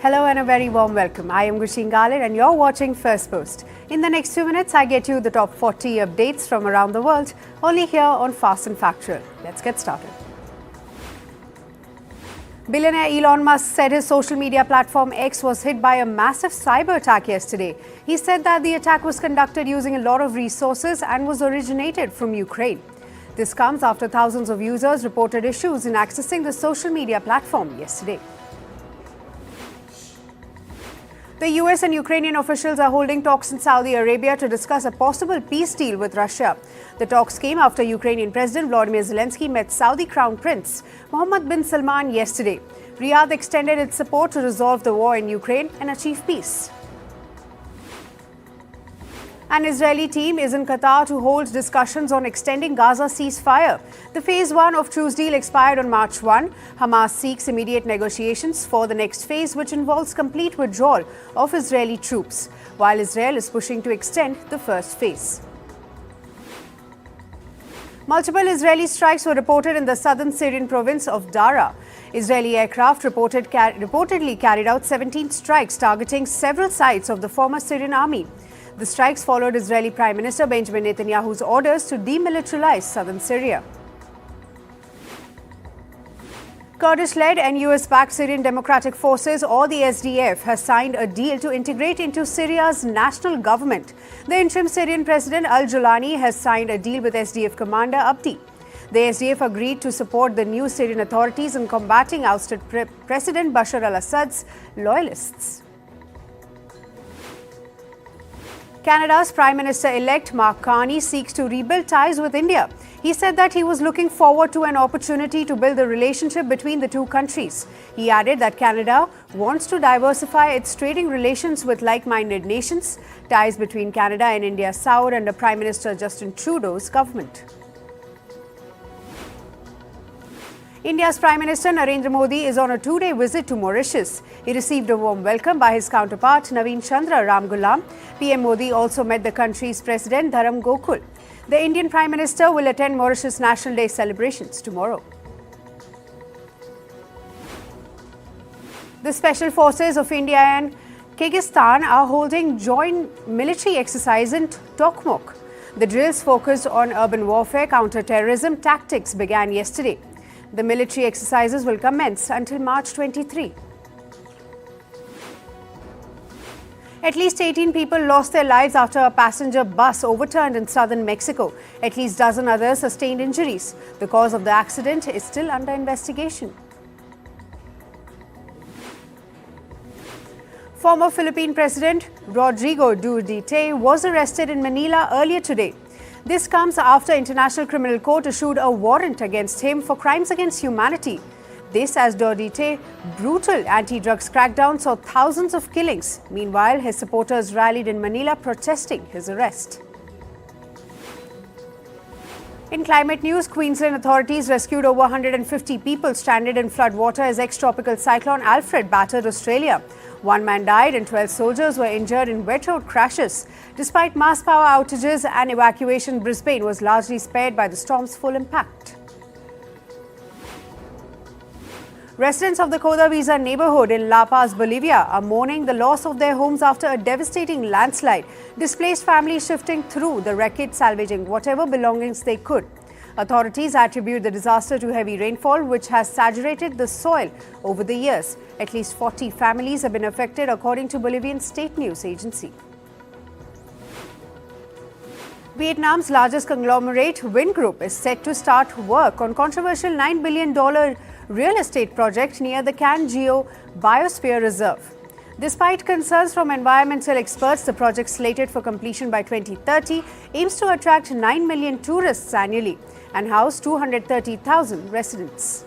Hello and a very warm welcome. I am Gushin Galit and you're watching Firstpost. In the next 2 minutes, I get you the top 40 updates from around the world, only here on Fast and Factual. Let's get started. Billionaire Elon Musk said his social media platform X was hit by a massive cyber attack yesterday. He said that the attack was conducted using a lot of resources and was originated from Ukraine. This comes after thousands of users reported issues in accessing the social media platform yesterday. The US and Ukrainian officials are holding talks in Saudi Arabia to discuss a possible peace deal with Russia. The talks came after Ukrainian President Volodymyr Zelensky met Saudi Crown Prince Mohammed bin Salman yesterday. Riyadh extended its support to resolve the war in Ukraine and achieve peace. An Israeli team is in Qatar to hold discussions on extending Gaza ceasefire. The phase 1 of truce deal expired on March 1. Hamas seeks immediate negotiations for the next phase, which involves complete withdrawal of Israeli troops, while Israel is pushing to extend the first phase. Multiple Israeli strikes were reported in the southern Syrian province of Dara. Israeli aircraft reportedly carried out 17 strikes targeting several sites of the former Syrian army. The strikes followed Israeli Prime Minister Benjamin Netanyahu's orders to demilitarize southern Syria. Kurdish-Led and US-backed Syrian Democratic Forces, or the SDF, has signed a deal to integrate into Syria's national government. The interim Syrian President al-Julani has signed a deal with SDF commander Abdi. The SDF agreed to support the new Syrian authorities in combating ousted President Bashar al-Assad's loyalists. Canada's Prime Minister-elect Mark Carney seeks to rebuild ties with India. He said that he was looking forward to an opportunity to build a relationship between the two countries. He added that Canada wants to diversify its trading relations with like-minded nations. Ties between Canada and India soured under Prime Minister Justin Trudeau's government. India's Prime Minister Narendra Modi is on a 2-day visit to Mauritius. He received a warm welcome by his counterpart Naveen Chandra Ramgoolam. PM Modi also met the country's President Dharam Gokul. The Indian Prime Minister will attend Mauritius National Day celebrations tomorrow. The Special Forces of India and Kyrgyzstan are holding joint military exercise in Tokmok. The drills focused on urban warfare counter-terrorism tactics began yesterday. The military exercises will commence until March 23. At least 18 people lost their lives after a passenger bus overturned in southern Mexico. At least a dozen others sustained injuries. The cause of the accident is still under investigation. Former Philippine President Rodrigo Duterte was arrested in Manila earlier today. This comes after International Criminal Court issued a warrant against him for crimes against humanity. This as Duterte's brutal anti-drugs crackdown saw thousands of killings. Meanwhile, his supporters rallied in Manila protesting his arrest. In climate news, Queensland authorities rescued over 150 people stranded in floodwater as ex-tropical cyclone Alfred battered Australia. 1 man died and 12 soldiers were injured in wet road crashes. Despite mass power outages and evacuation, Brisbane was largely spared by the storm's full impact. Residents of the Codavisa neighborhood in La Paz, Bolivia are mourning the loss of their homes after a devastating landslide. Displaced families shifting through the wreckage, salvaging whatever belongings they could. Authorities attribute the disaster to heavy rainfall, which has saturated the soil over the years. At least 40 families have been affected, according to Bolivian state news agency. Vietnam's largest conglomerate, Vingroup, is set to start work on controversial $9 billion real estate project near the Can Geo Biosphere Reserve. Despite concerns from environmental experts, the project, slated for completion by 2030, aims to attract 9 million tourists annually and house 230,000 residents.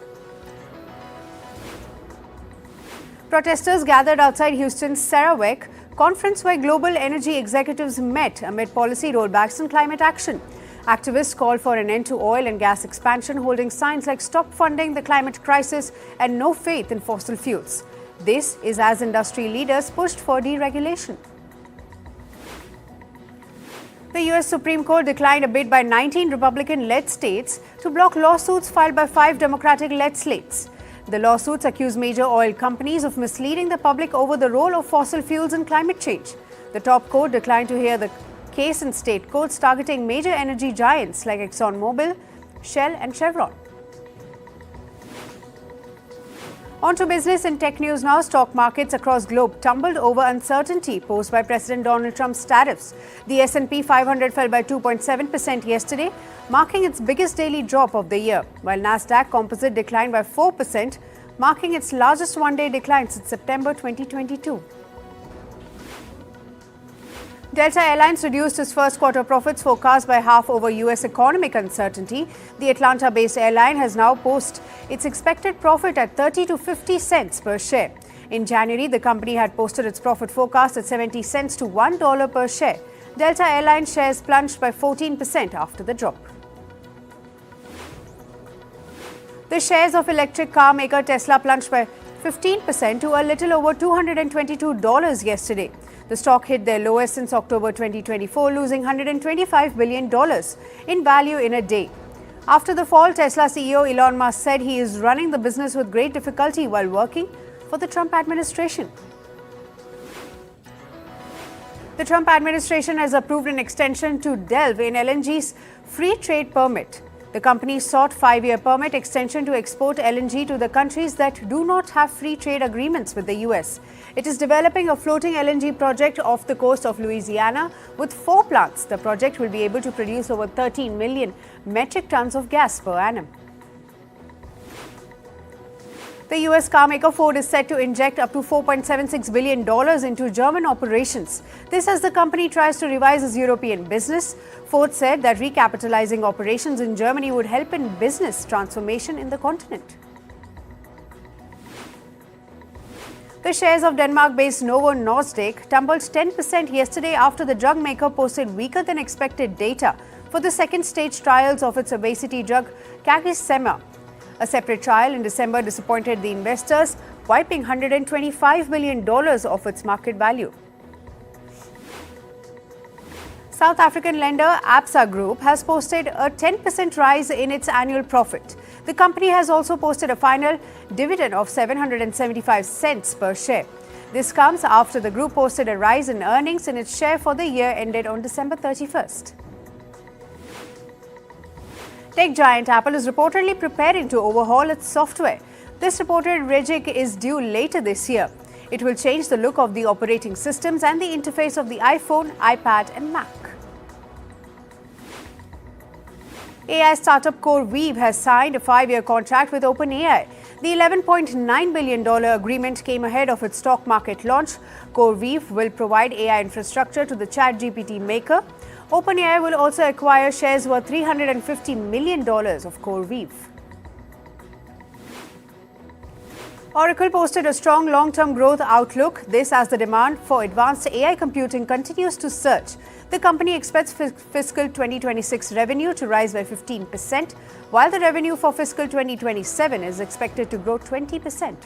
Protesters gathered outside Houston's Ceremonial conference where global energy executives met amid policy rollbacks and climate action. Activists called for an end to oil and gas expansion, holding signs like "Stop funding the climate crisis" and "No faith in fossil fuels." This is as industry leaders pushed for deregulation. The US Supreme Court declined a bid by 19 Republican-led states to block lawsuits filed by 5 Democratic-led states. The lawsuits accuse major oil companies of misleading the public over the role of fossil fuels in climate change. The top court declined to hear the case in state courts targeting major energy giants like ExxonMobil, Shell and Chevron. On to business and tech news now. Stock markets across globe tumbled over uncertainty posed by President Donald Trump's tariffs. The S&P 500 fell by 2.7% yesterday, marking its biggest daily drop of the year, while Nasdaq Composite declined by 4%, marking its largest one-day decline since September 2022. Delta Airlines reduced its first quarter profits forecast by half over U.S. economic uncertainty. The Atlanta-based airline has now posted its expected profit at 30 to 50 cents per share. In January, the company had posted its profit forecast at 70 cents to $1 per share. Delta Airlines shares plunged by 14% after the drop. The shares of electric car maker Tesla plunged by 15% to a little over $222 yesterday. The stock hit their lowest since October 2024, losing $125 billion in value in a day. After the fall, Tesla CEO Elon Musk said he is running the business with great difficulty while working for the Trump administration. The Trump administration has approved an extension to delve in LNG's free trade permit. The company sought 5-year permit extension to export LNG to the countries that do not have free trade agreements with the US. It is developing a floating LNG project off the coast of Louisiana with 4 plants. The project will be able to produce over 13 million metric tons of gas per annum. The US carmaker Ford is set to inject up to $4.76 billion into German operations. This as the company tries to revise its European business. Ford said that recapitalizing operations in Germany would help in business transformation in the continent. The shares of Denmark-based Novo Nordisk tumbled 10% yesterday after the drug maker posted weaker than expected data for the second stage trials of its obesity drug CagriSema. A separate trial in December disappointed the investors, wiping $125 billion off its market value. South African lender Absa Group has posted a 10% rise in its annual profit. The company has also posted a final dividend of 775 cents per share. This comes after the group posted a rise in earnings in its share for the year ended on December 31st. Tech giant Apple is reportedly preparing to overhaul its software. This reported rejig is due later this year. It will change the look of the operating systems and the interface of the iPhone, iPad and Mac. AI startup CoreWeave has signed a 5-year contract with OpenAI. The $11.9 billion agreement came ahead of its stock market launch. CoreWeave will provide AI infrastructure to the ChatGPT maker. OpenAI will also acquire shares worth $350 million of CoreWeave. Oracle posted a strong long-term growth outlook. This as the demand for advanced AI computing continues to surge. The company expects fiscal 2026 revenue to rise by 15%, while the revenue for fiscal 2027 is expected to grow 20%.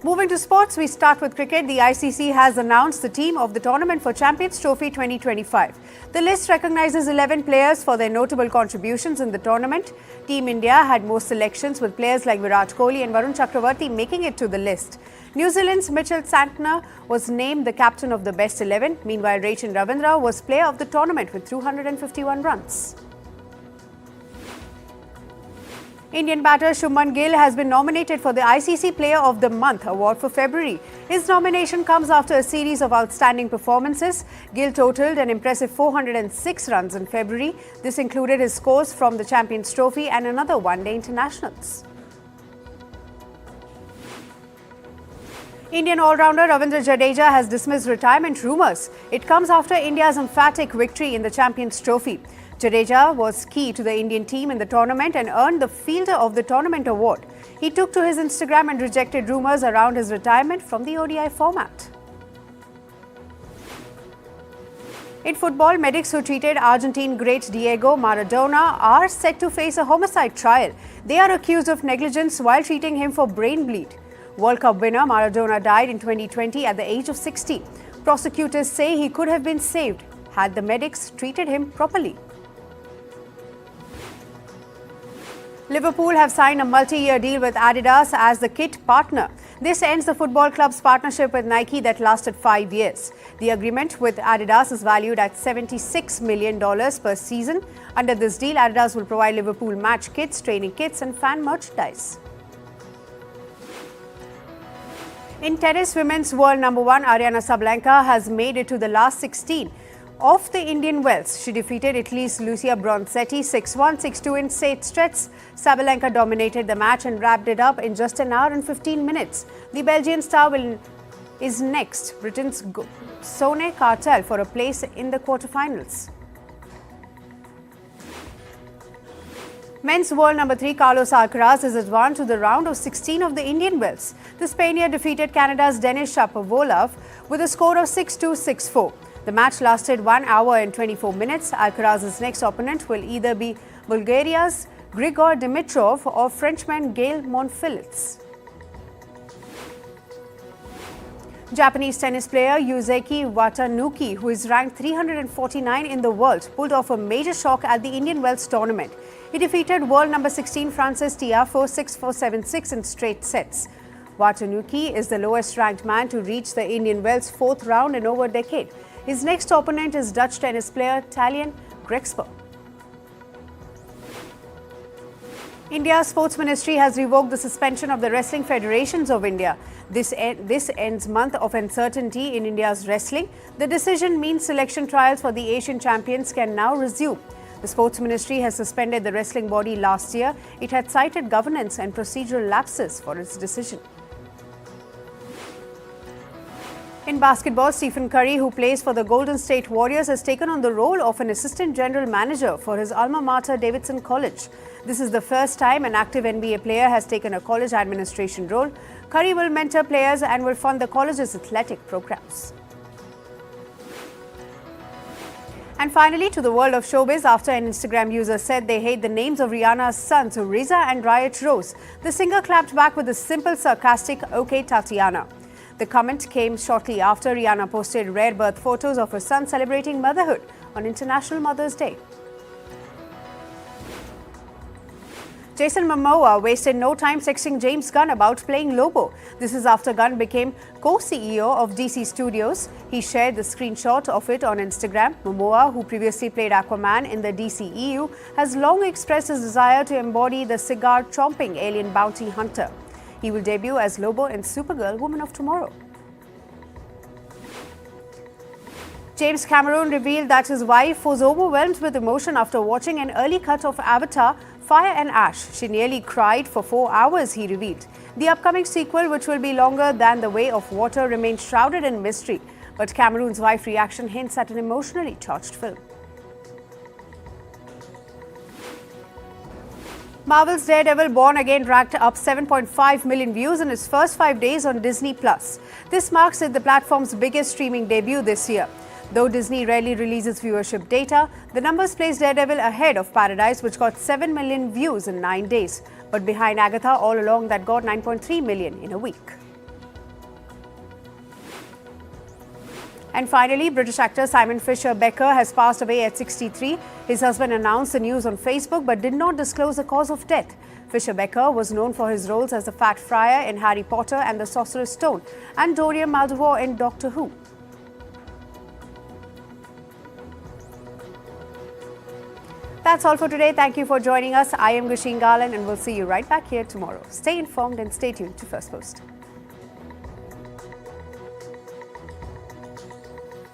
Moving to sports, we start with cricket. The ICC has announced the team of the tournament for Champions Trophy 2025. The list recognizes 11 players for their notable contributions in the tournament. Team India had most selections, with players like Virat Kohli and Varun Chakravarti making it to the list. New Zealand's Mitchell Santner was named the captain of the best 11. Meanwhile, Rachin Ravindra was player of the tournament with 251 runs. Indian batter Shubman Gill has been nominated for the ICC Player of the Month award for February. His nomination comes after a series of outstanding performances. Gill totaled an impressive 406 runs in February. This included his scores from the Champions Trophy and another one-day internationals. Indian all-rounder Ravindra Jadeja has dismissed retirement rumours. It comes after India's emphatic victory in the Champions Trophy. Jadeja was key to the Indian team in the tournament and earned the Fielder of the Tournament award. He took to his Instagram and rejected rumours around his retirement from the ODI format. In football, medics who treated Argentine great Diego Maradona are set to face a homicide trial. They are accused of negligence while treating him for brain bleed. World Cup winner Maradona died in 2020 at the age of 60. Prosecutors say he could have been saved had the medics treated him properly. Liverpool have signed a multi-year deal with Adidas as the kit partner. This ends the football club's partnership with Nike that lasted 5 years. The agreement with Adidas is valued at $76 million per season. Under this deal, Adidas will provide Liverpool match kits, training kits and fan merchandise. In tennis, women's world number 1 Aryna Sabalenka has made it to the last 16 of the Indian Wells. She defeated Italy's Lucia Bronzetti 6-1, 6-2 in set sets. Sabalenka dominated the match and wrapped it up in just an hour and 15 minutes. The Belgian star is next Britain's Sone Cartel for a place in the quarterfinals. Men's world number 3 Carlos Alcaraz is advanced to the round of 16 of the Indian Wells. The Spaniard defeated Canada's Denis Shapovalov with a score of 6-2, 6-4. The match lasted 1 hour and 24 minutes. Alcaraz's next opponent will either be Bulgaria's Grigor Dimitrov or Frenchman Gael Monfils. Japanese tennis player Yuzuki Watanuki, who is ranked 349 in the world, pulled off a major shock at the Indian Wells tournament. He defeated world number 16 Francis Tiafoe 6-4, 7-6 in straight sets. Watanuki is the lowest ranked man to reach the Indian Wells 4th round in over a decade. His next opponent is Dutch tennis player Talian Grexper. India's Sports Ministry has revoked the suspension of the Wrestling Federations of India. This ends month of uncertainty in India's wrestling. The decision means selection trials for the Asian champions can now resume. The Sports Ministry has suspended the wrestling body last year. It had cited governance and procedural lapses for its decision. In basketball, Stephen Curry, who plays for the Golden State Warriors, has taken on the role of an assistant general manager for his alma mater, Davidson College. This is the first time an active NBA player has taken a college administration role. Curry will mentor players and will fund the college's athletic programs. And finally, to the world of showbiz, after an Instagram user said they hate the names of Rihanna's sons, Riza and Riot Rose, the singer clapped back with a simple, sarcastic, "Okay, Tatiana." The comment came shortly after Rihanna posted rare birth photos of her son celebrating motherhood on International Mother's Day. Jason Momoa wasted no time texting James Gunn about playing Lobo. This is after Gunn became co-CEO of DC Studios. He shared the screenshot of it on Instagram. Momoa, who previously played Aquaman in the DCEU, has long expressed his desire to embody the cigar-chomping alien bounty hunter. He will debut as Lobo in Supergirl, Woman of Tomorrow. James Cameron revealed that his wife was overwhelmed with emotion after watching an early cut of Avatar, Fire and Ash. She nearly cried for 4 hours, he revealed. The upcoming sequel, which will be longer than The Way of Water, remains shrouded in mystery. But Cameron's wife's reaction hints at an emotionally charged film. Marvel's Daredevil Born Again racked up 7.5 million views in its first 5 days on Disney+. This marks it the platform's biggest streaming debut this year. Though Disney rarely releases viewership data, the numbers place Daredevil ahead of Paradise, which got 7 million views in 9 days, but behind Agatha All Along that got 9.3 million in a week. And finally, British actor Simon Fisher-Becker has passed away at 63. His husband announced the news on Facebook but did not disclose the cause of death. Fisher-Becker was known for his roles as the Fat Friar in Harry Potter and the Sorcerer's Stone and Dorian Maldivor in Doctor Who. That's all for today. Thank you for joining us. I am Gusheen Garland and we'll see you right back here tomorrow. Stay informed and stay tuned to Firstpost.